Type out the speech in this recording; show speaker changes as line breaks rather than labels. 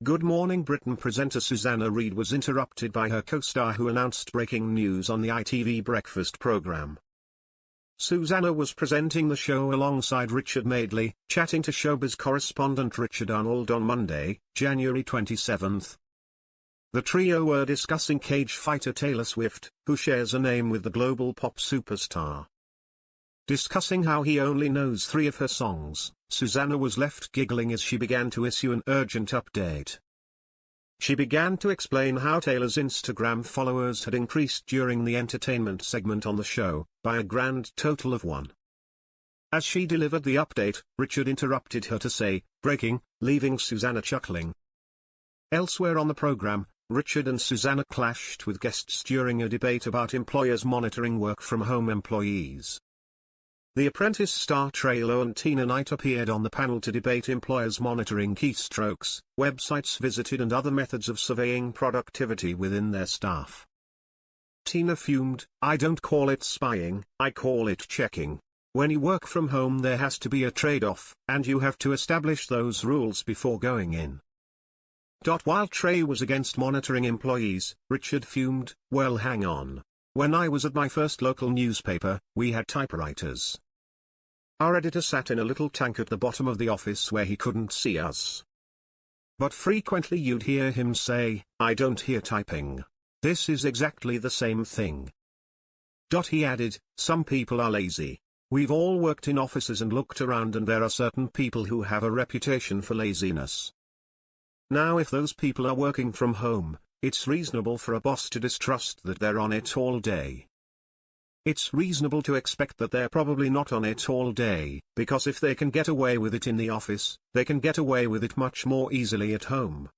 Good Morning Britain presenter Susanna Reid was interrupted by her co-star who announced breaking news on the ITV breakfast programme. Susanna was presenting the show alongside Richard Madeley, chatting to showbiz correspondent Richard Arnold on Monday, January 27. The trio were discussing cage fighter Taylor Swift, who shares a name with the global pop superstar. Discussing how he only knows 3 of her songs, Susanna was left giggling as she began to issue an urgent update. She began to explain how Taylor's Instagram followers had increased during the entertainment segment on the show, by a grand total of 1. As she delivered the update, Richard interrupted her to say, "Breaking," leaving Susanna chuckling. Elsewhere on the programme, Richard and Susanna clashed with guests during a debate about employers monitoring work-from-home employees. The Apprentice star Trey Lowe and Tina Knight appeared on the panel to debate employers monitoring keystrokes, websites visited and other methods of surveying productivity within their staff. Tina fumed, "I don't call it spying, I call it checking. When you work from home there has to be a trade-off, and you have to establish those rules before going in." While Trey was against monitoring employees, Richard fumed, "Well, hang on. When I was at my first local newspaper, we had typewriters. Our editor sat in a little tank at the bottom of the office where he couldn't see us. But frequently you'd hear him say, 'I don't hear typing. This is exactly the same thing.'" He added, "Some people are lazy. We've all worked in offices and looked around and there are certain people who have a reputation for laziness. Now if those people are working from home, it's reasonable for a boss to distrust that they're on it all day. It's reasonable to expect that they're probably not on it all day, because if they can get away with it in the office, they can get away with it much more easily at home."